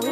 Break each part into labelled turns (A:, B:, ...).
A: Good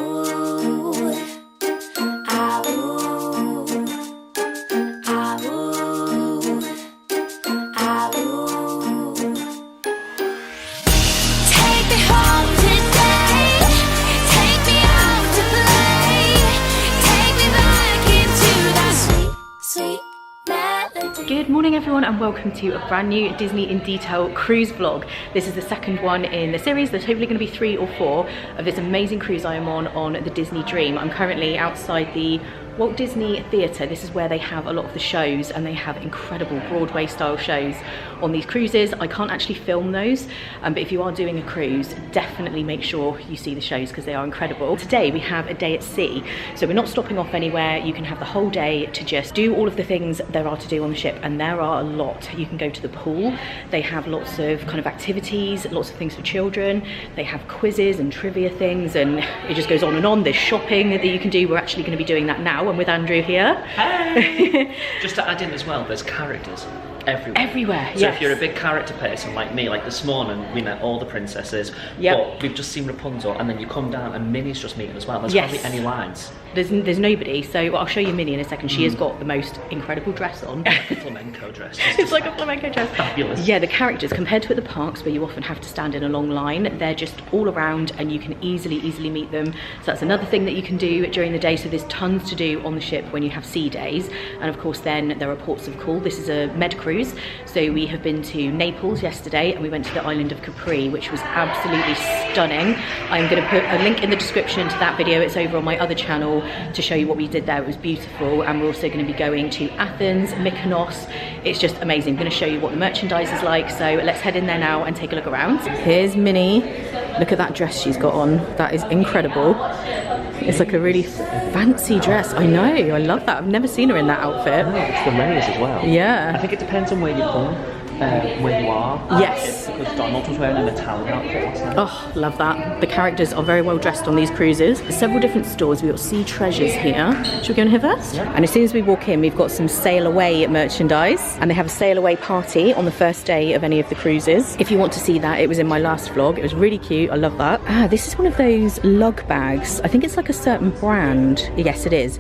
A: morning everyone and welcome to a brand new Disney in Detail cruise vlog. This is the second one in the series. There's hopefully going to be 3 or 4 of this amazing cruise I am on the Disney Dream. I'm currently outside the Walt Disney Theatre. This is where they have a lot of the shows and they have incredible Broadway style shows on these cruises. I can't actually film those, but if you are doing a cruise, definitely make sure you see the shows because they are incredible. Today we have a day at sea, so we're not stopping off anywhere. You can have the whole day to just do all of the things there are to do on the ship, and there are a lot. You can go to the pool. They have lots of kind of activities, lots of things for children. They have quizzes and trivia things, and it just goes on and on. There's shopping that you can do. We're actually going to be doing that now. I'm with Andrew here.
B: Hey! Just to add in as well, there's characters everywhere.
A: Everywhere,
B: so if you're a big character person like me, like this morning we met all the princesses, but we've just seen Rapunzel, and then you come down and Minnie's just meeting as well. There's hardly any lines.
A: There's nobody, so I'll show you Minnie in a second. She has got the most incredible dress on.
B: Like a flamenco dress.
A: It's like a flamenco dress.
B: Fabulous.
A: Yeah, the characters, compared to at the parks where you often have to stand in a long line, they're just all around and you can easily meet them. So that's another thing that you can do during the day. So there's tons to do on the ship when you have sea days. And of course then there are ports of call. This is a med cruise. So we have been to Naples yesterday and we went to the island of Capri, which was absolutely stunning. I'm going to put a link in the description to that video. It's over on my other channel to show you what we did there. It was beautiful. And we're also going to be going to Athens, Mykonos. It's just amazing. I'm going to show you what the merchandise is like. So let's head in there now and take a look around. Here's Minnie. Look at that dress she's got on. That is incredible. It's like a really fancy dress. I know, I love that. I've never seen her in that outfit.
B: No, it's the layers as well.
A: Yeah.
B: I think it depends on where you come, where you are.
A: Yes.
B: Because Donald was wearing an Italian outfit last night.
A: Oh, love that. The characters are very well dressed on these cruises. There's several different stores. We've got Sea Treasures here. Should we go in here first?
B: Yeah.
A: And as soon as we walk in, we've got some sail away merchandise. And they have a sail away party on the first day of any of the cruises. If you want to see that, it was in my last vlog. It was really cute. I love that. Ah, this is one of those lug bags. I think it's like a certain brand. Yes, it is.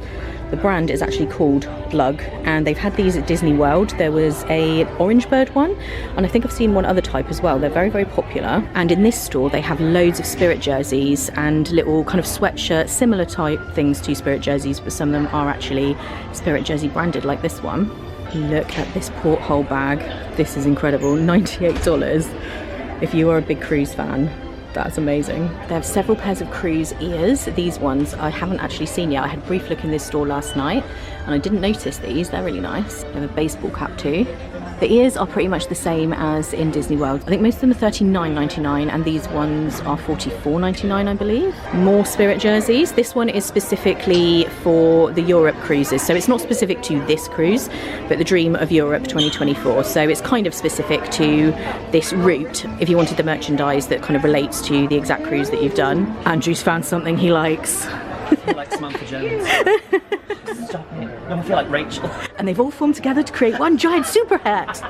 A: The brand is actually called Lug, and they've had these at Disney World. There was a orange bird one, and I think I've seen one other type as well. They're very popular. And in this store they have loads of Spirit jerseys and little kind of sweatshirt, similar type things to Spirit jerseys, but some of them are actually Spirit jersey branded, like this one. Look at this porthole bag. This is incredible. $98 if you are a big cruise fan. That's amazing. They have several pairs of cruise ears. These ones I haven't actually seen yet. I had a brief look in this store last night and I didn't notice these. They're really nice. They have a baseball cap too. The ears are pretty much the same as in Disney World. I think most of them are $39.99 and these ones are $44.99, I believe. More Spirit jerseys. This one is specifically for the Europe cruises. So it's not specific to this cruise, but the Dream of Europe 2024. So it's kind of specific to this route if you wanted the merchandise that kind of relates to the exact cruise that you've done. Andrew's found something he likes.
B: I like Samantha Jones. Stop it. I feel like Rachel.
A: And they've all formed together to create one giant super hat.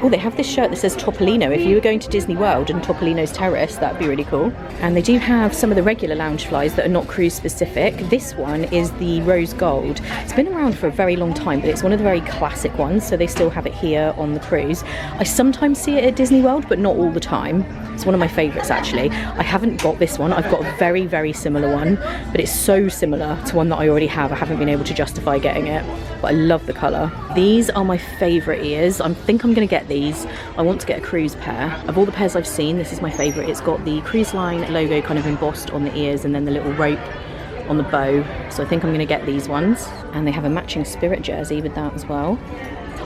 A: Oh, they have this shirt that says Topolino. If you were going to Disney World and Topolino's Terrace, that'd be really cool. And they do have some of the regular lounge flies that are not cruise specific. This one is the rose gold. It's been around for a very long time, but it's one of the very classic ones, so they still have it here on the cruise. I sometimes see it at Disney World, but not all the time. It's one of my favourites actually. I haven't got this one. I've got a very similar one, but it's so similar to one that I already have. I haven't been able to justify getting it, but I love the colour. These are my favourite ears. I think I'm going to get these. I want to get a cruise pair. Of all the pairs I've seen, this is my favourite. It's got the cruise line logo kind of embossed on the ears and then the little rope on the bow. So I think I'm going to get these ones. And they have a matching Spirit jersey with that as well.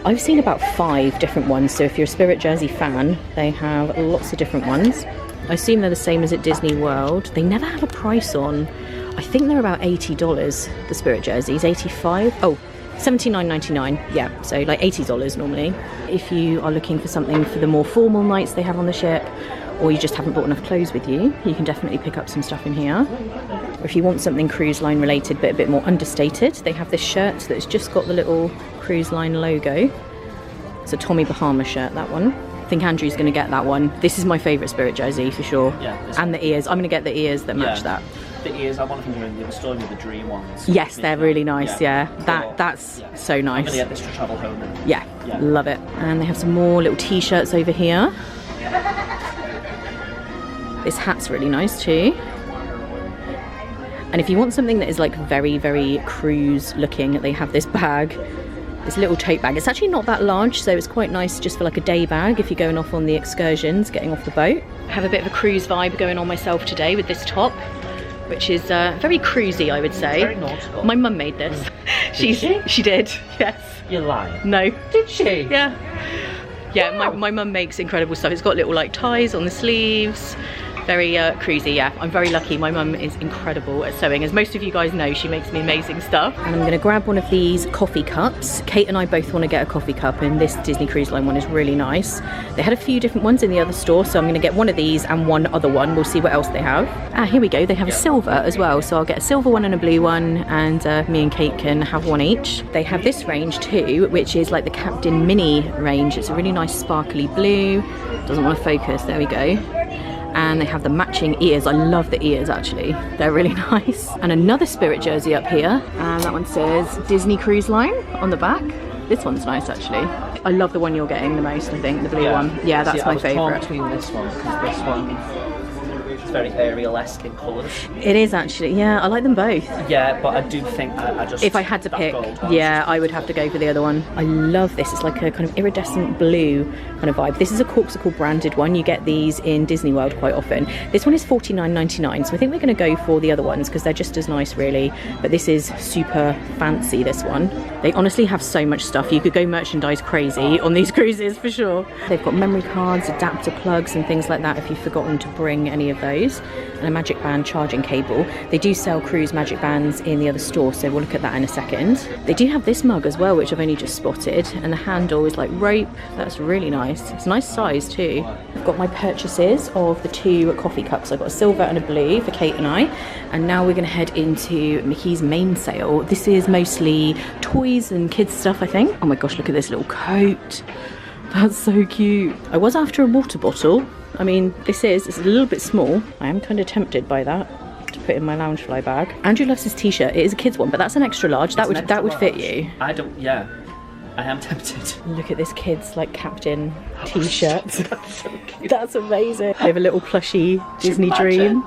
A: I've seen about 5 different ones, so if you're a Spirit jersey fan, they have lots of different ones. I assume they're the same as at Disney World. They never have a price on. I think they're about $80, the Spirit jerseys. 85. Oh, $79.99. Yeah, so like $80 normally. If you are looking for something for the more formal nights they have on the ship, or you just haven't brought enough clothes with you, you can definitely pick up some stuff in here. Or if you want something cruise line related but a bit more understated, they have this shirt that's just got the little cruise line logo. It's a Tommy Bahama shirt, that one. I think Andrew's going to get that one. This is my favourite Spirit jersey for sure.
B: Yeah.
A: And the ears. I'm going to get the ears that match that.
B: The ears, I want to think you're in the story with the dream ones.
A: Yes, they're really nice, That's so nice.
B: I'm going to get this to travel home in.
A: Yeah, love it. And they have some more little t-shirts over here. This hat's really nice too. And if you want something that is like very, very cruise looking, they have this bag, this little tote bag. It's actually not that large, so it's quite nice just for like a day bag if you're going off on the excursions, getting off the boat. I have a bit of a cruise vibe going on myself today with this top, which is very cruisy, I would say.
B: Very nautical.
A: My mum made this. She did, yes.
B: You're lying.
A: No.
B: Did she?
A: Yeah. Yeah,
B: Wow.
A: my mum makes incredible stuff. It's got little like ties on the sleeves. Very cruisy, yeah. I'm very lucky. My mum is incredible at sewing. As most of you guys know, she makes me amazing stuff. And I'm going to grab one of these coffee cups. Kate and I both want to get a coffee cup, and this Disney Cruise Line one is really nice. They had a few different ones in the other store, so I'm going to get one of these and one other one. We'll see what else they have. Ah, here we go. They have a silver as well, so I'll get a silver one and a blue one, and me and Kate can have one each. They have this range too, which is like the Captain Mini range. It's a really nice sparkly blue. Doesn't want to focus. There we go. And they have the matching ears. I love the ears actually. They're really nice. And another Spirit jersey up here. And that one says Disney Cruise Line on the back. This one's nice actually. I love the one you're getting the most, I think, the blue one. Yeah, that's my favourite.
B: Between this one, because this one is very Ariel-esque in colours.
A: It is actually, yeah, I like them both.
B: Yeah, but I do think I just...
A: If I had to pick, yeah, I would have to go for the other one. I love this. It's like a kind of iridescent blue kind of vibe. This is a Corpsicle branded one. You get these in Disney World quite often. This one is $49.99, so I think we're going to go for the other ones because they're just as nice really. But this is super fancy, this one. They honestly have so much stuff. You could go merchandise crazy on these cruises for sure. They've got memory cards, adapter plugs and things like that if you've forgotten to bring any of those. And a Magic Band charging cable. They do sell cruise Magic Bands in the other store, so we'll look at that in a second. They do have this mug as well, which I've only just spotted, and the handle is like rope. That's really nice. It's a nice size too. I've got my purchases of the two coffee cups. I've got a silver and a blue for Kate and I, and now we're going to head into Mickey's main sale. This is mostly toys and kids stuff, I think. Oh my gosh, look at this little coat. That's so cute. I was after a water bottle. I mean, it's a little bit small. I am kind of tempted by that to put in my Loungefly bag. Andrew loves his t-shirt. It is a kid's one, but that's an extra large. That would fit you.
B: Yeah. I am tempted.
A: Look at this kid's like captain t-shirt. That's so cute. That's amazing. They have a little plushy Disney Dream.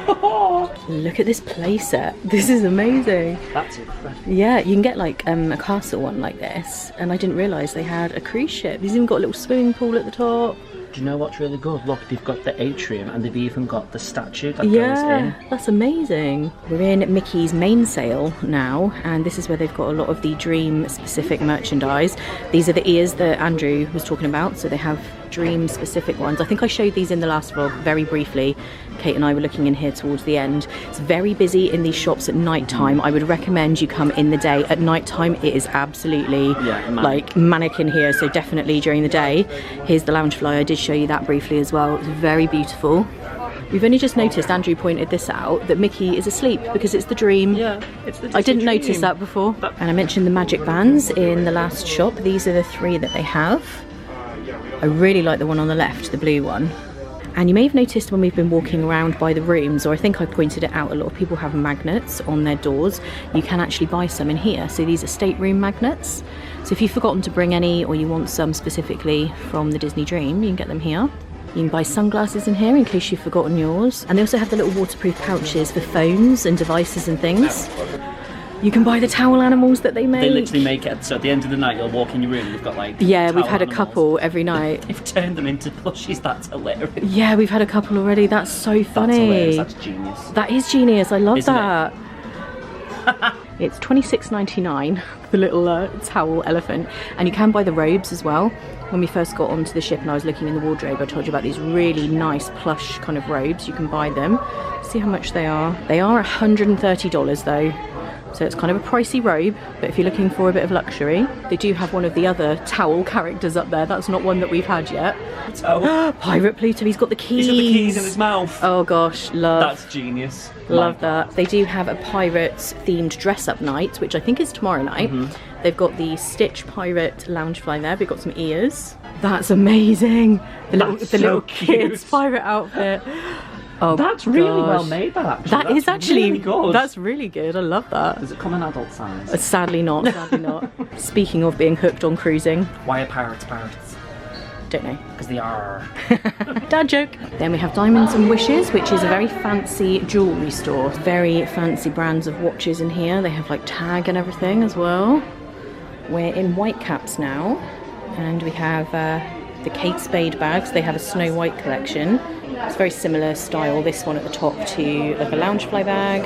A: Look at this playset. This is amazing.
B: That's incredible.
A: Yeah, you can get like a castle one like this, and I didn't realise they had a cruise ship. These even got a little swimming pool at the top.
B: Do you know what's really good? Look, they've got the atrium and they've even got the statue that goes in.
A: Yeah, that's amazing. We're in Mickey's main sale now, and this is where they've got a lot of the Dream specific merchandise. These are the ears that Andrew was talking about, so they have Dream specific ones. I think I showed these in the last vlog very briefly. Kate and I were looking in here towards the end. It's very busy in these shops at night time. I would recommend you come in the day. At night time it is absolutely like manic in here, so definitely during the day. Here's the Loungefly. I did show you that briefly as well. It's very beautiful. We've only just noticed, Andrew pointed this out, that Mickey is asleep because it's the Dream.
B: Yeah, it's the Disney
A: I didn't
B: Dream.
A: notice that before. And I mentioned the Magic Bands in the last shop. These are the three that they have. I really like the one on the left, the blue one. And you may have noticed when we've been walking around by the rooms, or I think I pointed it out, a lot of people have magnets on their doors. You can actually buy some in here. So these are stateroom magnets. So if you've forgotten to bring any, or you want some specifically from the Disney Dream, you can get them here. You can buy sunglasses in here in case you've forgotten yours. And they also have the little waterproof pouches for phones and devices and things. You can buy the towel animals that they make.
B: They literally make it, so at the end of the night you'll walk in your room and you've got like
A: yeah, we've had
B: animals.
A: a couple every night.
B: They've turned them into plushies. That's hilarious.
A: Yeah, we've had a couple already. That's so funny.
B: That's hilarious. That's genius.
A: That is genius. I love
B: Isn't
A: that. It's $26.99, the little towel elephant. And you can buy the robes as well. When we first got onto the ship and I was looking in the wardrobe, I told you about these really nice plush kind of robes. You can buy them. See how much they are. They are $130 though. So it's kind of a pricey robe, but if you're looking for a bit of luxury, they do have one of the other towel characters up there. That's not one that we've had yet. Pirate Pluto, he's got the keys.
B: He's got the keys in his mouth.
A: Oh gosh, love.
B: That's genius.
A: Love that. They do have a pirates themed dress up night, which I think is tomorrow night. They've got the Stitch Pirate Loungefly there. We've got some ears. That's amazing. The
B: That's
A: little
B: so cute.
A: kid's pirate outfit. Oh,
B: that's really
A: gosh.
B: well made, that actually.
A: That is actually
B: really good.
A: That's really good. I love that.
B: Does it come in adult size?
A: Sadly not. Sadly not. Speaking of being hooked on cruising,
B: Why are pirates pirates?
A: don't know.
B: Because they are.
A: Dad joke. Then we have Diamonds and Wishes, which is a very fancy jewellery store. Very fancy brands of watches in here. They have like Tag and everything as well. We're in Whitecaps now, and we have the Kate Spade bags. They have a Snow White collection. It's very similar style, this one at the top, to like a Loungefly bag.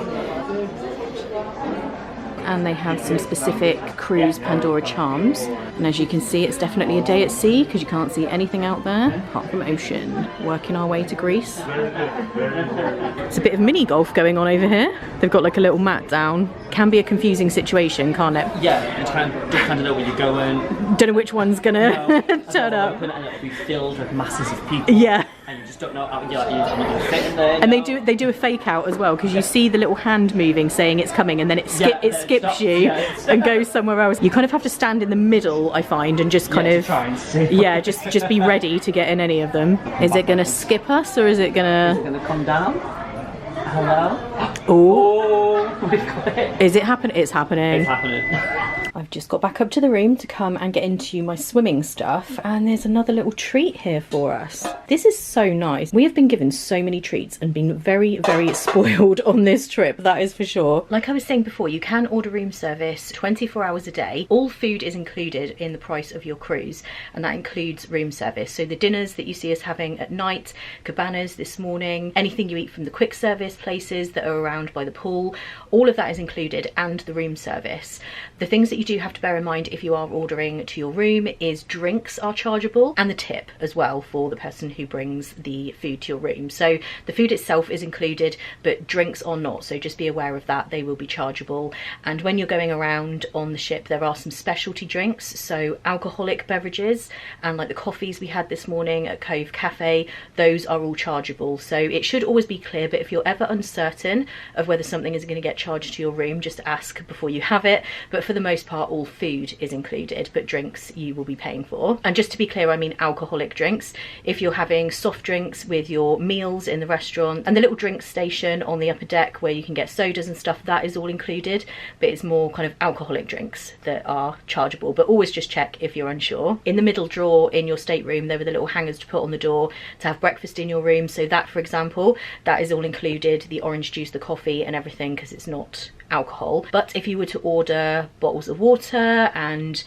A: And they have some specific cruise Pandora charms. And as you can see, it's definitely a day at sea because you can't see anything out there apart from ocean. Working our way to Greece. It's a bit of mini golf going on over here. They've got like a little mat down. Can be a confusing situation, can't it?
B: Yeah, you kind of know where you're going.
A: Don't know which one's gonna turn up.
B: And it'll be filled with masses of people.
A: Yeah.
B: And you just don't know how you're not going to fit in there.
A: And they do a fake out as well because you see the little hand moving saying it's coming, and then it skips you and goes somewhere else. You kind of have to stand in the middle, I find, and just kind of
B: try and see.
A: Yeah, just be ready to get in any of them. Is it gonna skip us or is it gonna
B: come down? Hello?
A: Oh,
B: we've got it.
A: Is it happening? It's happening.
B: It's happening.
A: I've just got back up to the room to come and get into my swimming stuff, and there's another little treat here for us. This is so nice. We have been given so many treats and been very, very spoiled on this trip, that is for sure. Like I was saying before, you can order room service 24 hours a day. All food is included in the price of your cruise, and that includes room service. So the dinners that you see us having at night, cabanas this morning, anything you eat from the quick service places that are around by the pool, all of that is included, and the room service. The things that you do have to bear in mind if you are ordering to your room is drinks are chargeable, and the tip as well for the person who brings the food to your room. So the food itself is included, but drinks are not, so just be aware of that. They will be chargeable. And when you're going around on the ship, there are some specialty drinks, so alcoholic beverages, and like the coffees we had this morning at Cove Cafe, those are all chargeable. So it should always be clear, but if you're ever uncertain of whether something is going to get charged to your room, just ask before you have it. But for the most part, all food is included, but drinks you will be paying for. And just to be clear, I mean alcoholic drinks. If you're having soft drinks with your meals in the restaurant, and the little drink station on the upper deck where you can get sodas and stuff, that is all included, but it's more kind of alcoholic drinks that are chargeable. But always just check if you're unsure. In the middle drawer in your stateroom, there were the little hangers to put on the door to have breakfast in your room. So that, for example, that is all included, the orange juice, the coffee and everything, because it's not alcohol. But if you were to order bottles of water and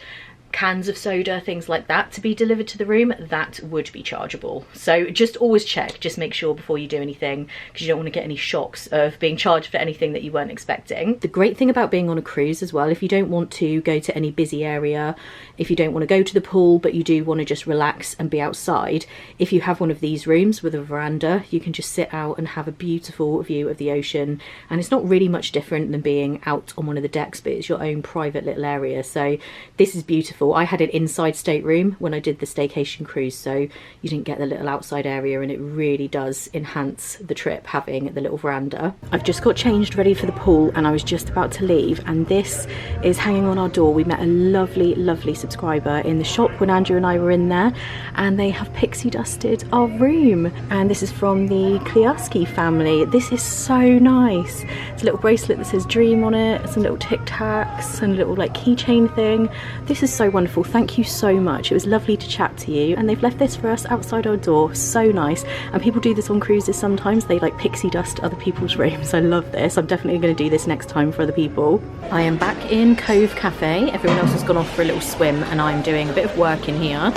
A: cans of soda, things like that, to be delivered to the room, that would be chargeable. So just always check, just make sure before you do anything, because you don't want to get any shocks of being charged for anything that you weren't expecting. The great thing about being on a cruise as well, if you don't want to go to any busy area, if you don't want to go to the pool but you do want to just relax and be outside, if you have one of these rooms with a veranda, you can just sit out and have a beautiful view of the ocean. And it's not really much different than being out on one of the decks, but it's your own private little area. So this is beautiful. I had an inside stateroom when I did the staycation cruise, so you didn't get the little outside area, and it really does enhance the trip having the little veranda. I've just got changed ready for the pool and I was just about to leave, and this is hanging on our door. We met a lovely, lovely subscriber in the shop when Andrew and I were in there, and they have pixie dusted our room, and this is from the Kliarski family. This is so nice. It's a little bracelet that says dream on it, some little tic tacs and a little like keychain thing. This is so wonderful. Thank you so much. It was lovely to chat to you, and they've left this for us outside our door. So nice. And people do this on cruises sometimes, they like pixie dust other people's rooms. I love this. I'm definitely going to do this next time for other people. I am back in Cove Cafe. Everyone else has gone off for a little swim and I'm doing a bit of work in here,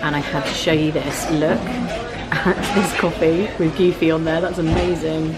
A: and I had to show you this. Look at this coffee with Goofy on there. That's amazing.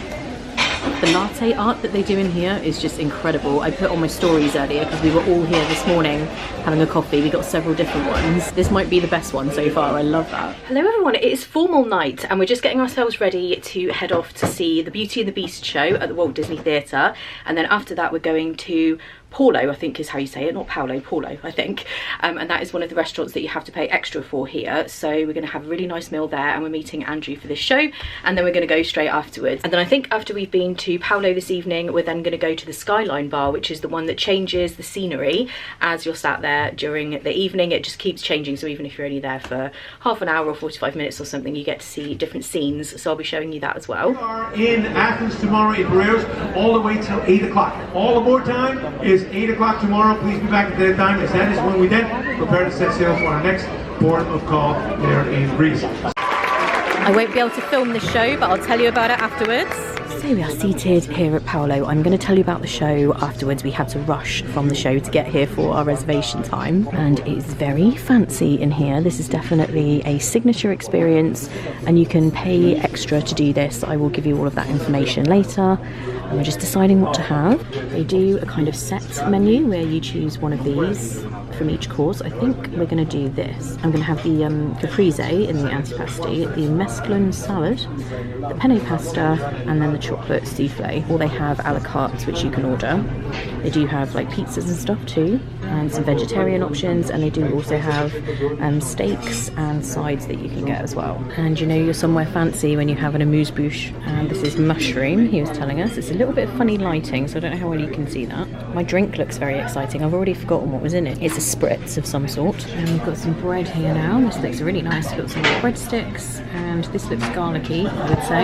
A: The latte art that they do in here is just incredible. I put on my stories earlier because we were all here this morning having a coffee. We got several different ones. This might be the best one so far. I love that. Hello everyone, it is formal night and we're just getting ourselves ready to head off to see the Beauty and the Beast show at the Walt Disney Theatre, and then after that we're going to Palo, I think is how you say it, not Palo, Palo, I think. And that is one of the restaurants that you have to pay extra for here. So we're going to have a really nice meal there, and we're meeting Andrew for this show, and then we're going to go straight afterwards. And then I think after we've been to Palo this evening, we're then going to go to the Skyline Bar, which is the one that changes the scenery as you're sat there during the evening. It just keeps changing, so even if you're only there for half an hour or 45 minutes or something, you get to see different scenes. So I'll be showing you that as well.
C: We are in Athens tomorrow in Piraeus all the way till 8 o'clock. All aboard time is 8 o'clock tomorrow. Please be back at that time, as that is when we then prepare to set sail for our next port of call there in Greece.
A: I won't be able to film this show, but I'll tell you about it afterwards. So we are seated here at Palo. I'm going to tell you about the show afterwards. We had to rush from the show to get here for our reservation time, and it's very fancy in here. This is definitely a signature experience, and you can pay extra to do this. I will give you all of that information later. And we're just deciding what to have. They do a kind of set menu where you choose one of these from each course. I think we're going to do this. I'm going to have the caprese in the antipasti, the mesclun salad, the penne pasta, and then the chocolate souffle. Or they have a la carte, which you can order. They do have like pizzas and stuff too, and some vegetarian options, and they do also have steaks and sides that you can get as well. And you know you're somewhere fancy when you have an amuse-bouche, and this is mushroom, he was telling us. It's a little bit of funny lighting, so I don't know how well you can see that. My drink looks very exciting. I've already forgotten what was in it. It's a spritz of some sort. And we've got some bread here now. This looks really nice. We've got some breadsticks, and this looks garlicky, I would say.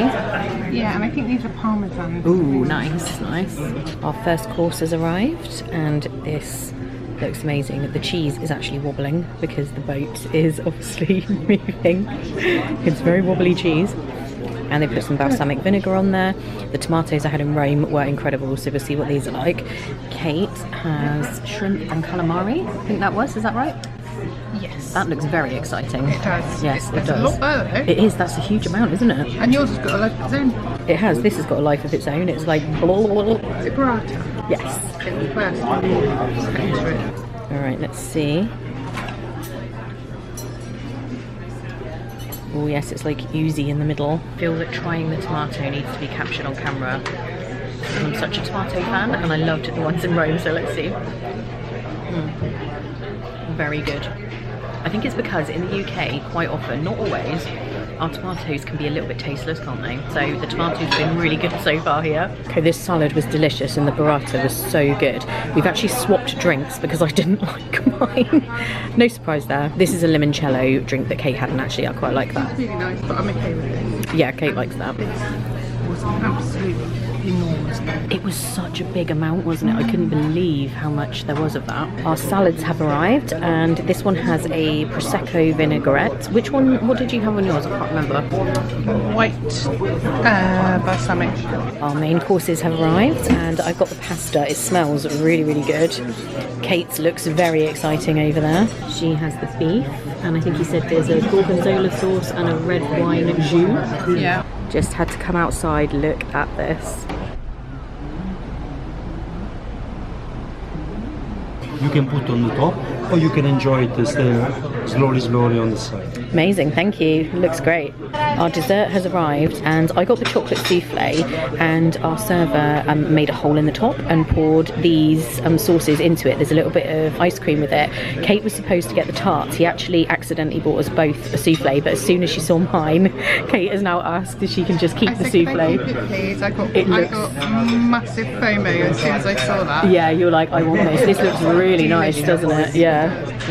D: Yeah, and I think these are parmesan.
A: Ooh, nice, nice. Our first course has arrived, and this looks amazing. The cheese is actually wobbling because the boat is obviously moving. It's very wobbly cheese. And they put some balsamic vinegar on there. The tomatoes I had in Rome were incredible, so we'll see what these are like. Kate has shrimp and calamari, I think that was, is that right?
D: Yes.
A: That looks very exciting.
D: It does.
A: Yes, it does.
D: A lot better though.
A: It is, that's a huge amount, isn't it?
D: And yours has got a life of its own.
A: It has, this has got a life of its own. It's like blah, blah, blah.
D: Is it burrata?
A: Yes.
D: Okay, first.
A: Alright, let's see. Oh yes, it's like oozy in the middle. I feel that trying the tomato needs to be captured on camera. I'm such a tomato fan, and I loved the ones in Rome, so let's see. Very good. I think it's because in the UK, quite often, not always, our tomatoes can be a little bit tasteless, can't they? So the tomatoes have been really good so far here. Okay, this salad was delicious and the burrata was so good. We've actually swapped drinks because I didn't like mine. No surprise there. This is a limoncello drink that Kate had, and actually I quite like that.
D: It's really nice, but I'm okay with it.
A: Yeah, Kate likes that.
D: This was absolutely enormous.
A: It was such a big amount, wasn't it? I couldn't believe how much there was of that. Our salads have arrived, and this one has a Prosecco vinaigrette. Which one, what did you have on yours? I can't remember.
D: White balsamic.
A: Our main courses have arrived, and I've got the pasta. It smells really, really good. Kate's looks very exciting over there. She has the beef, and I think he said there's a gorgonzola sauce and a red wine jus.
D: Yeah.
A: Just had to come outside, look at this.
E: You can put on the top, or you can enjoy it slowly on the side.
A: Amazing, thank you. Looks great. Our dessert has arrived, and I got the chocolate souffle, and our server made a hole in the top and poured these sauces into it. There's a little bit of ice cream with it. Kate was supposed to get the tarts. He actually accidentally bought us both a souffle, but as soon as she saw mine, Kate has now asked if she can just keep the souffle.
D: Please. I got massive FOMO as soon as I saw that.
A: Yeah, you're like, I want this. This looks really nice, doesn't it? Yeah.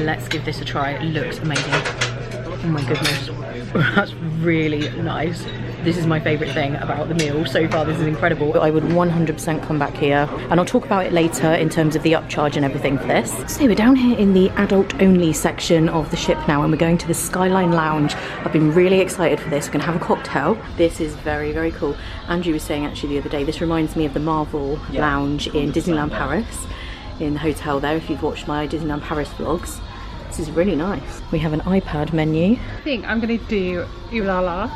A: Let's give this a try. It looks amazing. Oh my goodness. That's really nice. This is my favourite thing about the meal so far. This is incredible. I would 100% come back here, and I'll talk about it later in terms of the upcharge and everything for this. So we're down here in the adult only section of the ship now, and we're going to the Skyline Lounge. I've been really excited for this. We're gonna have a cocktail. This is very, very cool. Andrew was saying actually the other day, this reminds me of the Marvel Lounge in Disneyland Paris, in the hotel there, if you've watched my Disneyland Paris vlogs. This is really nice. We have an iPad menu.
D: I think I'm going to do Ooh La La.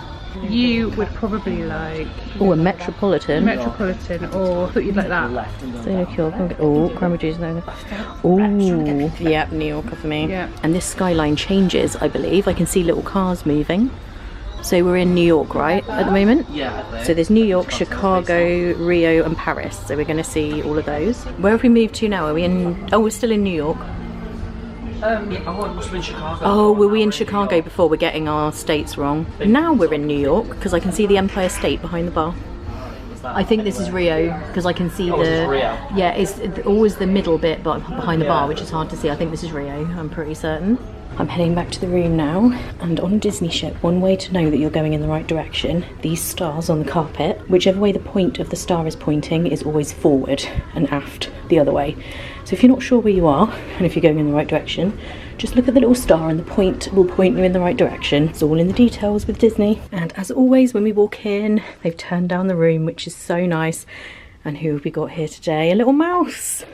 D: You would probably like...
A: Oh, a Metropolitan.
D: Metropolitan, or I thought you'd like that.
A: Oh, cranberry juice. Oh, yeah, New Yorker for me.
D: Yeah.
A: And this skyline changes, I believe. I can see little cars moving. So we're in New York, right, at the moment?
B: Yeah.
A: So there's New York, Chicago, Rio and Paris. So we're going to see all of those. Where have we moved to now? Are we in... Oh, we're still in New York.
B: Yeah, it must have been Chicago.
A: Oh, were we in Chicago before? We're getting our states wrong. Now we're in New York because I can see the Empire State behind the bar. I think this is Rio because I can see
B: this is Rio.
A: Yeah, it's always the middle bit but behind the bar, which is hard to see. I think this is Rio, I'm pretty certain. I'm heading back to the room now, and on a Disney ship, one way to know that you're going in the right direction, these stars on the carpet, whichever way the point of the star is pointing is always forward and aft the other way. So if you're not sure where you are, and if you're going in the right direction, just look at the little star and the point will point you in the right direction. It's all in the details with Disney. And as always, when we walk in, they've turned down the room, which is so nice. And who have we got here today? A little mouse.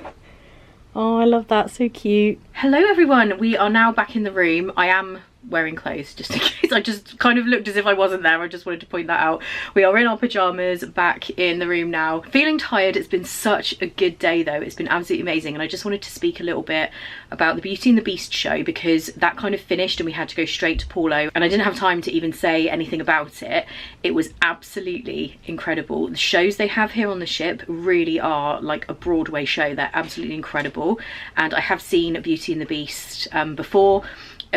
A: Oh, I love that, so cute. Hello everyone, we are now back in the room. I am wearing clothes just in case. I just kind of looked as if I wasn't there. I just wanted to point that out. We are in our pajamas, back in the room now. Feeling tired. It's been such a good day though. It's been absolutely amazing, and I just wanted to speak a little bit about the Beauty and the Beast show because that kind of finished and we had to go straight to Palo, and I didn't have time to even say anything about it. It was absolutely incredible. The shows they have here on the ship really are like a Broadway show. They're absolutely incredible, and I have seen Beauty and the Beast before.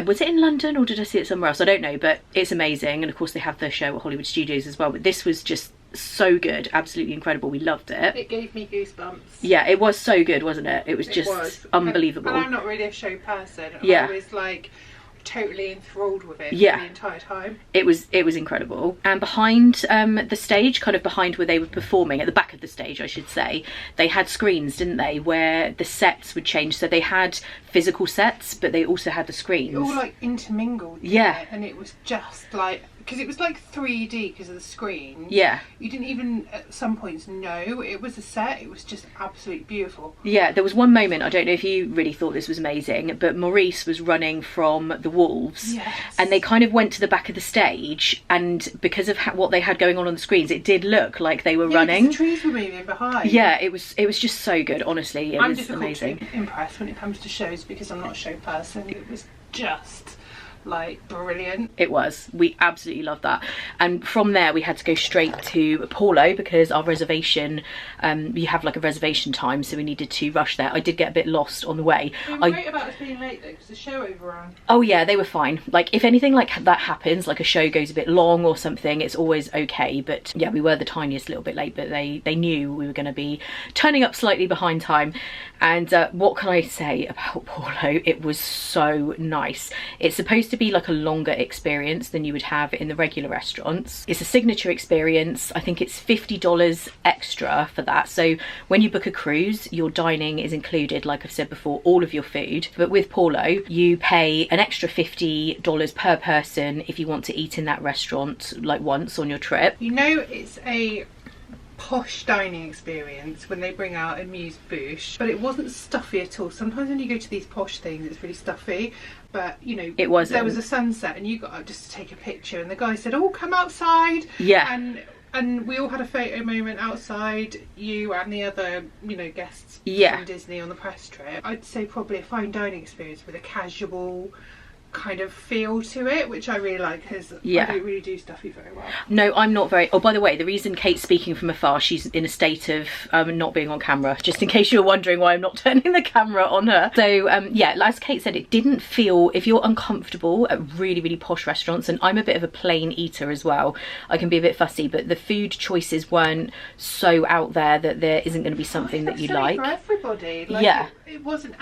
A: Was it in London or did I see it somewhere else? I don't know, but it's amazing. And of course they have the show at Hollywood Studios as well, but this was just so good, absolutely incredible. We loved it.
D: It gave me goosebumps.
A: Yeah, it was so good, wasn't it? It was just unbelievable.
D: And I'm not really a show person.
A: Yeah.
D: I was like totally enthralled with it
A: the
D: entire time.
A: It was incredible. And behind the stage, kind of behind where they were performing, at the back of the stage I should say, they had screens, didn't they, where the sets would change. So they had physical sets, but they also had the screens.
D: It all like intermingled.
A: Yeah.
D: And it was just like, because it was like 3D because of the screen.
A: Yeah.
D: You didn't even at some points know it was a set. It was just absolutely beautiful.
A: Yeah, there was one moment, I don't know if you really thought this was amazing, but Maurice was running from the wolves.
D: Yes.
A: And they kind of went to the back of the stage, and because of what they had going on the screens, it did look like they were running.
D: The trees were moving behind.
A: Yeah, it was just so good, honestly. It was amazing.
D: I'm impressed when it comes to shows because I'm not a show person. It was just like brilliant.
A: It was. We absolutely loved that. And from there we had to go straight to Palo because our reservation, we have like a reservation time, so we needed to rush there. I did get a bit lost on the way.
D: They were great about us being late though because the show overran.
A: Oh yeah, they were fine. Like if anything like that happens, like a show goes a bit long or something, it's always okay. But yeah, we were the tiniest little bit late, but they knew we were going to be turning up slightly behind time. And what can I say about Palo? It was so nice. It's supposed to be like a longer experience than you would have in the regular restaurants. It's a signature experience. I think it's $50 extra for that. So when you book a cruise, your dining is included, like I've said before, all of your food. But with Palo, you pay an extra $50 per person if you want to eat in that restaurant like once on your trip.
D: You know, it's a posh dining experience when they bring out amuse bouche, but it wasn't stuffy at all. Sometimes when you go to these posh things it's really stuffy, but you know,
A: it wasn't.
D: There was a sunset and you got out just to take a picture and the guy said, oh, come outside.
A: Yeah.
D: And we all had a photo moment outside, you and the other, you know, guests from Disney on the press trip. I'd say probably a fine dining experience with a casual kind of feel to it, which I really like because I don't really do stuffy very well. No,
A: I'm not very. Oh, by the way, the reason Kate's speaking from afar, she's in a state of not being on camera, just in case you're wondering why I'm not turning the camera on her. So yeah, as Kate said, it didn't feel, if you're uncomfortable at really, really posh restaurants, and I'm a bit of a plain eater as well, I can be a bit fussy, but the food choices weren't so out there that there isn't going to be something that you like.
D: For everybody. Like,
A: yeah.
D: It wasn't,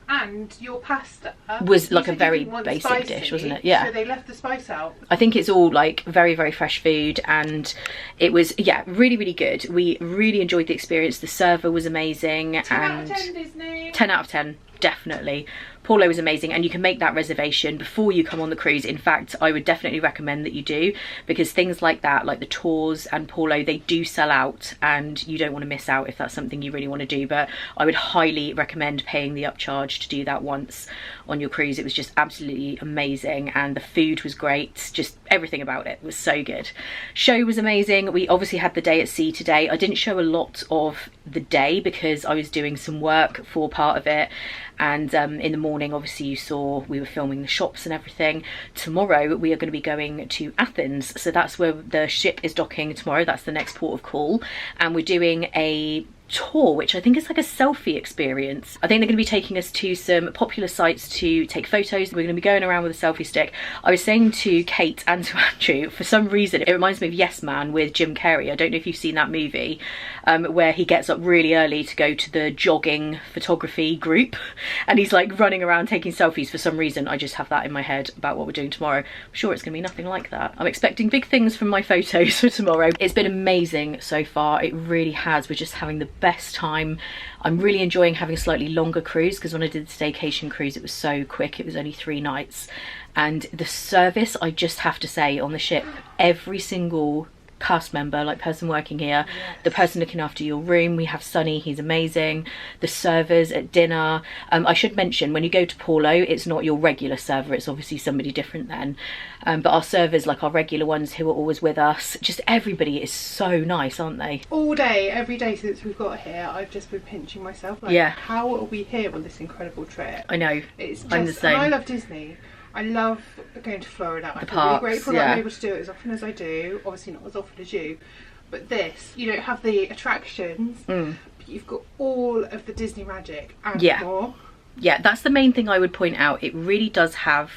D: and your pasta
A: was like a very basic dish, wasn't it? Yeah.
D: So they left the spice out.
A: I think it's all like very, very fresh food, and it was, yeah, really, really good. We really enjoyed the experience. The server was amazing.
D: 10 out of 10 Disney.
A: 10 out of 10, definitely. Palo is amazing, and you can make that reservation before you come on the cruise. In fact, I would definitely recommend that you do, because things like that, like the tours and Palo, they do sell out and you don't want to miss out if that's something you really want to do. But I would highly recommend paying the upcharge to do that once on your cruise. It was just absolutely amazing, and the food was great. Just everything about it was so good. Show was amazing. We obviously had the day at sea today. I didn't show a lot of the day because I was doing some work for part of it, And in the morning, obviously you saw we were filming the shops and everything. Tomorrow we are going to be going to Athens, so that's where the ship is docking tomorrow. That's the next port of call, and we're doing a tour, which I think is like a selfie experience. I think they're going to be taking us to some popular sites to take photos. We're going to be going around with a selfie stick. I was saying to Kate and to Andrew, for some reason it reminds me of Yes Man with Jim Carrey. I don't know if you've seen that movie, where he gets up really early to go to the jogging photography group and he's like running around taking selfies. For some reason I just have that in my head about what we're doing tomorrow. I'm sure it's going to be nothing like that. I'm expecting big things from my photos for tomorrow. It's been amazing so far, it really has. We're just having the best time. I'm really enjoying having a slightly longer cruise, because when I did the staycation cruise it was so quick. It was only 3 nights, and the service, I just have to say, on the ship, every single cast member, like person working here, the person looking after your room, we have Sonny, he's amazing, the servers at dinner. I should mention, when you go to Palo, it's not your regular server, it's obviously somebody different then, but our servers, like our regular ones who are always with us, just everybody is so nice, aren't they? All day, every day since we've got here, I've just been pinching myself, like, how are we here on this incredible trip? I know, it's just, I'm the same. And I love Disney. I love going to Florida. I feel really grateful that I'm able to do it as often as I do. Obviously not as often as you, but this, you don't have the attractions, but you've got all of the Disney magic and more. Yeah, that's the main thing I would point out. It really does have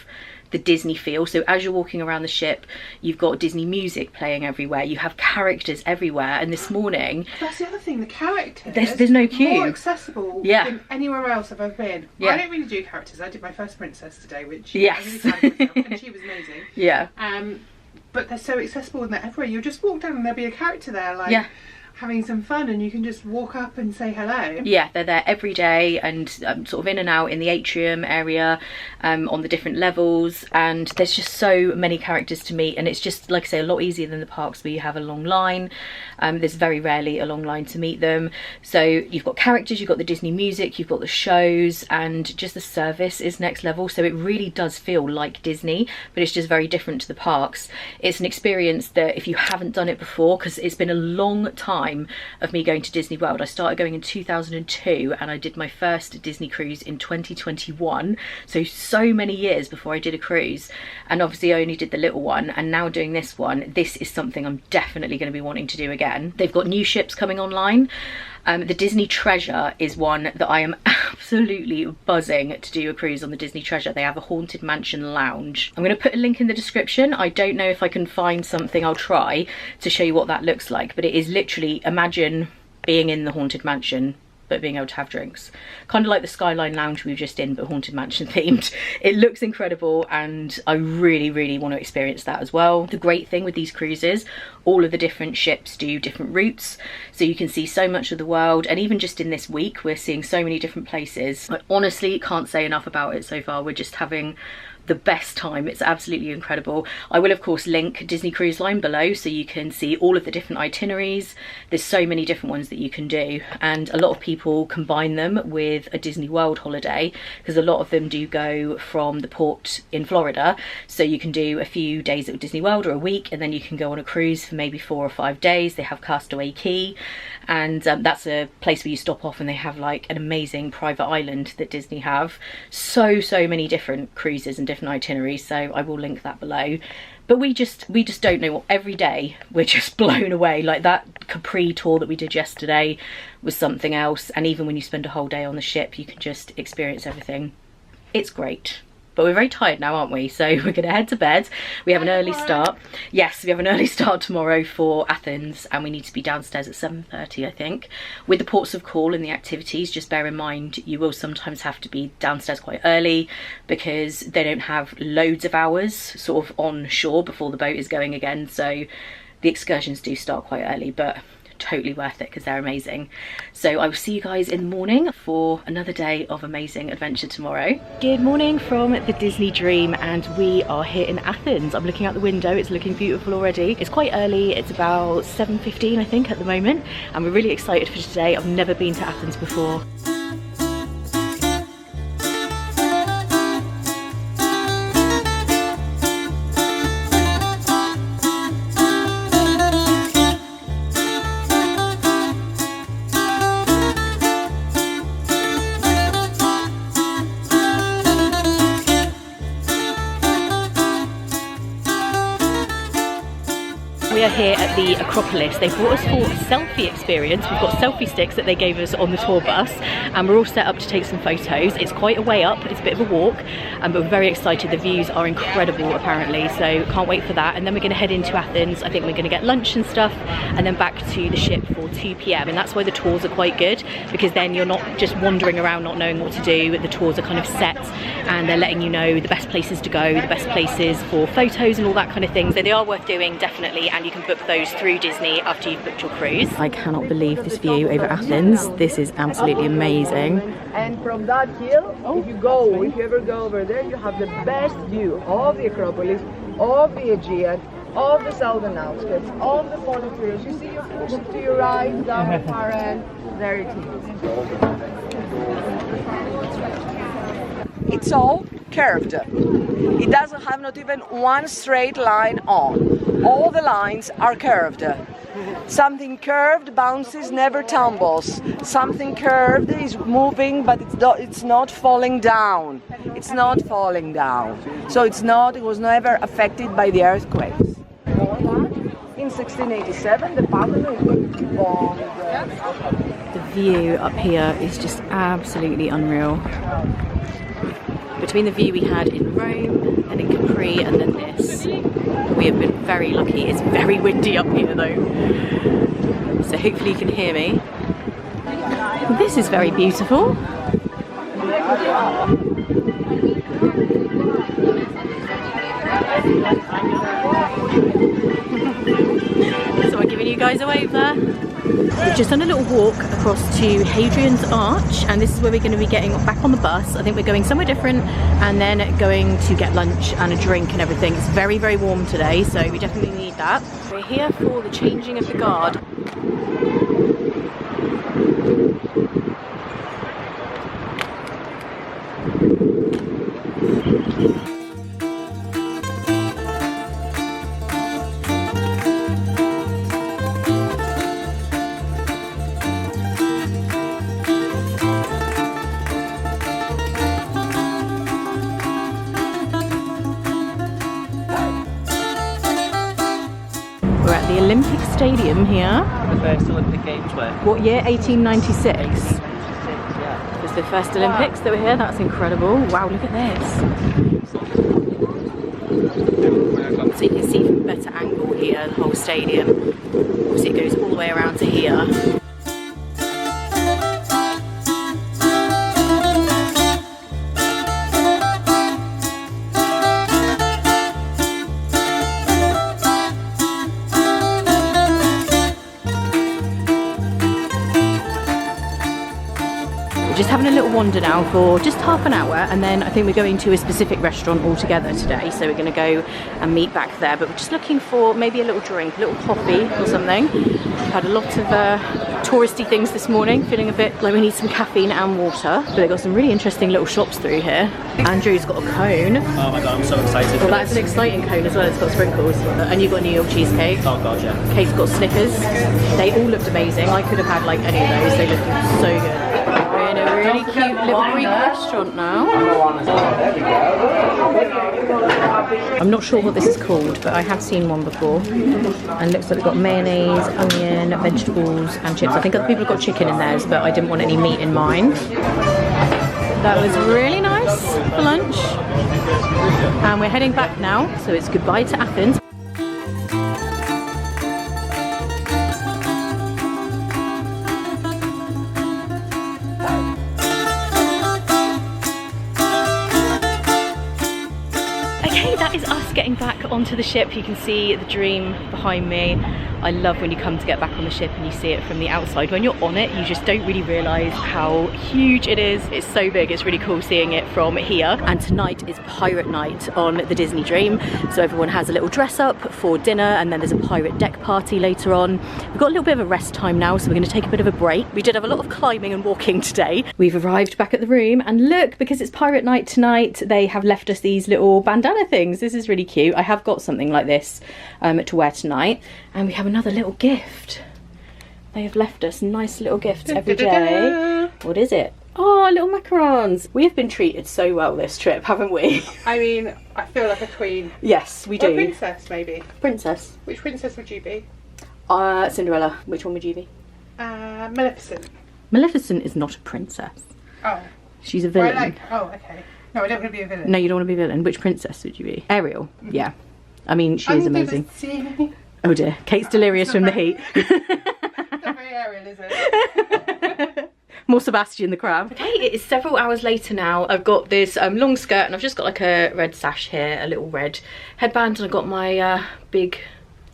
A: the Disney feel. So as you're walking around the ship, you've got Disney music playing everywhere, you have characters everywhere, and this morning, that's the other thing, the characters, there's no queue, more accessible than anywhere else I've ever been. I don't really do characters. I did my first princess today, which I'm really proud of myself, and she was amazing. But they're so accessible and they're everywhere. You'll just walk down and there'll be a character there, like having some fun, and you can just walk up and say hello. Yeah, they're there every day, and sort of in and out in the atrium area, on the different levels, and there's just so many characters to meet, and it's just, like I say, a lot easier than the parks where you have a long line. There's very rarely a long line to meet them. So you've got characters, you've got the Disney music, you've got the shows, and just the service is next level. So it really does feel like Disney, but it's just very different to the parks. It's an experience that if you haven't done it before, because it's been a long time of me going to Disney World. I started going in 2002 and I did my first Disney cruise in 2021, so many years before I did a cruise, and obviously I only did the little one, and now doing this one, this is something I'm definitely going to be wanting to do again. They've got new ships coming online. The Disney Treasure is one that I am absolutely buzzing to do a cruise on. The Disney Treasure, they have a Haunted Mansion lounge. I'm going to put a link in the description. I don't know if I can find something, I'll try to show you what that looks like, but it is literally, imagine being in the Haunted Mansion but being able to have drinks. Kind of like the Skyline Lounge we were just in, but Haunted Mansion themed. It looks incredible and I really, really want to experience that as well. The great thing with these cruises, all of the different ships do different routes, so you can see so much of the world, and even just in this week we're seeing so many different places. I honestly can't say enough about it so far. We're just having the best time. It's absolutely incredible. I will of course link Disney Cruise Line below so you can see all of the different itineraries. There's so many different ones that you can do, and a lot of people combine them with a Disney World holiday, because a lot of them do go from the port in Florida, so you can do a few days at Disney World or a week, and then you can go on a cruise for maybe 4 or 5 days. They have Castaway Cay, and that's a place where you stop off, and they have like an amazing private island that Disney have. So many different cruises and different itineraries, so I will link that below. But we just don't know what, every day we're just blown away. Like that Capri tour that we did yesterday was something else, and even when you spend a whole day on the ship you can just experience everything. It's great. But we're very tired now, aren't we? So we're gonna head to bed. We have an early start. Yes, we have an early start tomorrow for Athens, and we need to be downstairs at 7:30, I think. With the ports of call and the activities, just bear in mind you will sometimes have to be downstairs quite early, because they don't have loads of hours sort of on shore before the boat is going again. So the excursions do start quite early, but totally worth it because they're amazing. So I will see you guys in the morning for another day of amazing adventure tomorrow. Good morning from the Disney Dream, and we are here in Athens. I'm looking out the window, it's looking beautiful already. It's quite early, it's about 7:15 I think at the moment, and we're really excited for today. I've never been to Athens before. here at the Acropolis. They brought us for a selfie experience. We've got selfie sticks that they gave us on the tour bus, and we're all set up to take some photos. It's quite a way up, it's a bit of a walk, but we're very excited. The views are incredible apparently, so can't wait for that. And then we're going to head into Athens. I think we're going to get lunch and stuff, and then back to the ship for 2 p.m. and that's why the tours are quite good, because then you're not just wandering around not knowing what to do. The tours are kind of set and they're letting you know the best places to go, the best places for photos and all that kind of thing. So they are worth doing, definitely, and you can book those through Disney after you've booked your cruise. I cannot believe this view over Athens. This is absolutely amazing.
F: And from that hill, if you ever go over there, you have the best view of the Acropolis, of the Aegean, of the southern outskirts, of the Palo. You see to your right, down the far end, there it is. It's all curved. It doesn't have not even one straight line on. All the lines are curved. Something curved bounces, never tumbles. Something curved is moving, but it's not falling down. It's not falling down. So it was never affected by the earthquakes. In 1687, the Palo is bombed.
A: The view up here is just absolutely unreal. Between the view we had in Rome and in Capri and then this, we have been very lucky. It's very windy up here though, so hopefully you can hear me. This is very beautiful. Someone giving you guys a wave there? We've just done a little walk across to Hadrian's Arch, and this is where we're going to be getting back on the bus. I think we're going somewhere different and then going to get lunch and a drink and everything. It's very, very warm today, so we definitely need that. We're here for the changing of the guard. We're at the Olympic Stadium here.
B: The first Olympic Games were.
A: What year? 1896.
B: 1896, yeah.
A: It was the first Olympics that were here. That's incredible. Wow, look at this. So you can see from a better angle here, the whole stadium. Obviously it goes all the way around to here. Just having a little wander now for just half an hour, and then I think we're going to a specific restaurant altogether today, so we're going to go and meet back there. But we're just looking for maybe a little drink, a little coffee or something. We've had a lot of touristy things this morning, feeling a bit like we need some caffeine and water, but they've got some really interesting little shops through here. Andrew's got a cone.
B: Oh my god, I'm so excited.
A: Well, that's an exciting cone as well. It's got sprinkles, and you've got New York cheesecake.
B: Oh god, yeah.
A: Kate's got Snickers. They all looked amazing. I could have had like any of those. They looked so good. We're in a really cute little Greek restaurant now. I'm not sure what this is called, but I have seen one before. And it looks like they've got mayonnaise, onion, vegetables and chips. I think other people have got chicken in theirs, but I didn't want any meat in mine. That was really nice for lunch. And we're heading back now, so it's goodbye to Athens. That is us getting back onto the ship. You can see the Dream behind me. I love when you come to get back on the ship and you see it from the outside. When you're on it, you just don't really realise how huge it is. It's so big, it's really cool seeing it from here. And tonight is pirate night on the Disney Dream. So everyone has a little dress up for dinner, and then there's a pirate deck party later on. We've got a little bit of a rest time now, so we're going to take a bit of a break. We did have a lot of climbing and walking today. We've arrived back at the room, and look, because it's pirate night tonight, they have left us these little bandana things. This is really cute. I have got something like this to wear tonight, and we have another little gift. They have left us nice little gifts every day. What is it? Oh, little macarons. We have been treated so well this trip, haven't we?
D: I mean, I feel like a queen.
A: Yes, we do.
D: Or a princess, maybe.
A: Princess.
D: Which princess would you be?
A: Cinderella. Which one would you be?
D: Maleficent.
A: Maleficent is not a princess.
D: Oh.
A: She's a villain.
D: Oh, okay. No, I don't want to be a villain.
A: No, you don't want to be a villain. Which princess would you be? Ariel. Yeah. I mean, she is amazing. Oh dear. Kate's delirious from the heat.
D: Not very Ariel, is it?
A: More Sebastian the crab. Okay, it is several hours later now. I've got this long skirt and I've just got like a red sash here, a little red headband, and I've got my big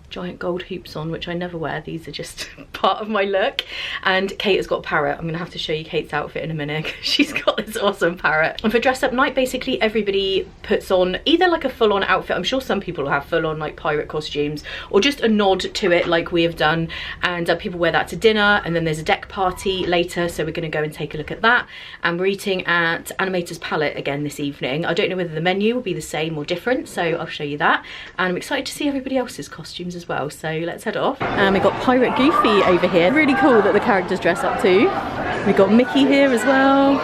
A: giant gold hoops on, which I never wear. These are just part of my look. And Kate has got a parrot. I'm gonna have to show you Kate's outfit in a minute. She's got this awesome parrot. And for dress up night, basically everybody puts on either like a full-on outfit. I'm sure some people have full-on like pirate costumes, or just a nod to it like we have done. And people wear that to dinner, and then there's a deck party later, so we're gonna go and take a look at that. And we're eating at Animator's Palette again this evening. I don't know whether the menu will be the same or different, so I'll show you that. And I'm excited to see everybody else's costumes as well, so let's head off. And we've got Pirate Goofy over here. Really cool that the characters dress up too. We've got Mickey here as well.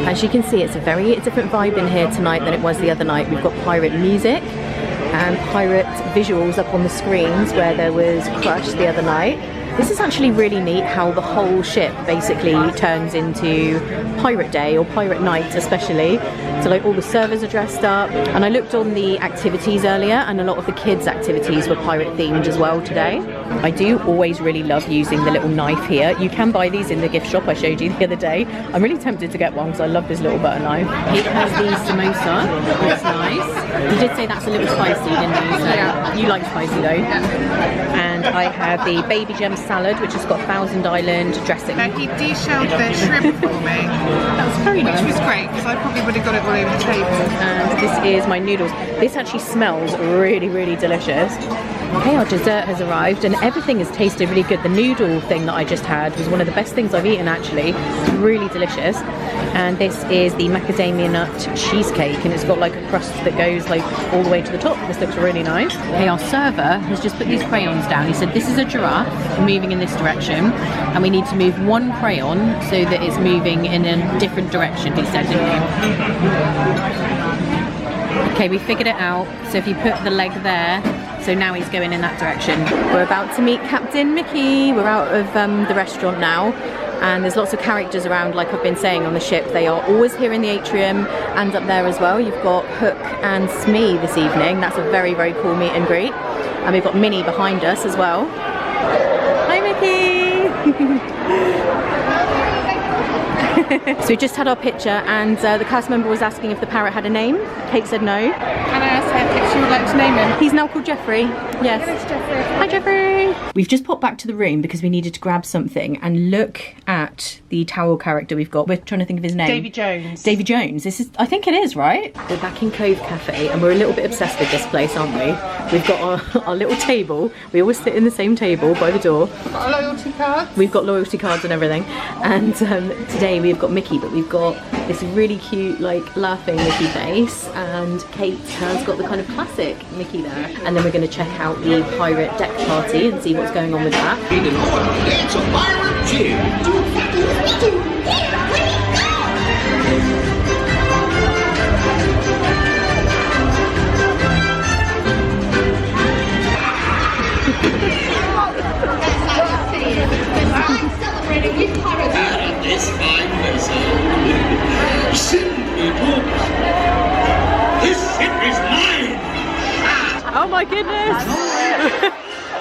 A: As you can see, it's a very different vibe in here tonight than it was the other night. We've got pirate music and pirate visuals up on the screens where there was Crush the other night. This is actually really neat how the whole ship basically turns into Pirate Day, or Pirate Night especially. So like all the servers are dressed up, and I looked on the activities earlier and a lot of the kids' activities were pirate themed as well today. I do always really love using the little knife here. You can buy these in the gift shop I showed you the other day. I'm really tempted to get one because I love this little butter knife. It has the samosa, it's nice. You did say that's a little spicy, didn't you? So yeah. You like spicy though. Yeah. And I have the baby gem salad, which has got Thousand Island dressing.
D: Now he deshelled the shrimp for me.
A: That was very nice.
D: Which was great, because I probably would have got it all over the table.
A: And this is my noodles. This actually smells really, really delicious. Okay, our dessert has arrived and everything has tasted really good. The noodle thing that I just had was one of the best things I've eaten actually. Really delicious. And this is the macadamia nut cheesecake, and it's got like a crust that goes like all the way to the top. This looks really nice. Okay, our server has just put these crayons down. He said this is a giraffe moving in this direction, and we need to move one crayon so that it's moving in a different direction, he said, didn't he? Okay, we figured it out. So if you put the leg there, so now he's going in that direction. We're about to meet Captain Mickey. We're out of the restaurant now, and there's lots of characters around, like I've been saying, on the ship. They are always here in the atrium and up there as well. You've got Hook and Smee this evening. That's a very, very cool meet and greet. And we've got Minnie behind us as well. Hi, Mickey! So we just had our picture, and the cast member was asking if the parrot had a name. Kate said no.
D: And I asked her if she would like to name him.
A: He's now called Jeffrey. Yes.
D: Yes, Jeffrey.
A: Hi, Jeffrey. We've just popped back to the room because we needed to grab something, and look at the towel character we've got. We're trying to think of his name.
D: Davy Jones.
A: Davy Jones. This is, I think it is, right? We're back in Cove Cafe, and we're a little bit obsessed with this place, aren't we? We've got our little table. We always sit in the same table by the door.
D: We've got a loyalty card.
A: We've got loyalty cards and everything. And today we've got Mickey, but we've got this really cute, like, laughing Mickey face, and Kate has got the kind of classic Mickey there. And then we're going to check out the pirate deck party and see what's going on with that.
G: It's a pirate cheer. And this fine vessel, simply put, this ship is mine.
A: Oh my goodness!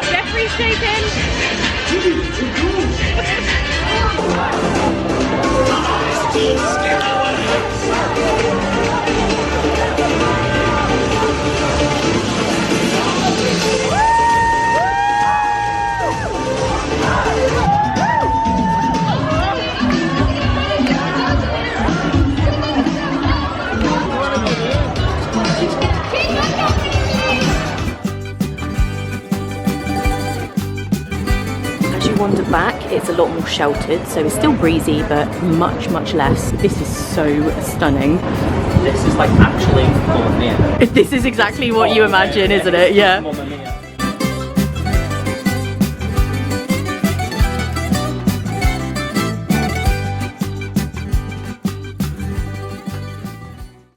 A: Jeffrey's shaking! Wander back, it's a lot more sheltered, so it's still breezy but much less. This is so stunning.
B: This is like actually Mamma Mia.
A: This is exactly what you imagine, isn't it? Yeah.
B: Mamma Mia.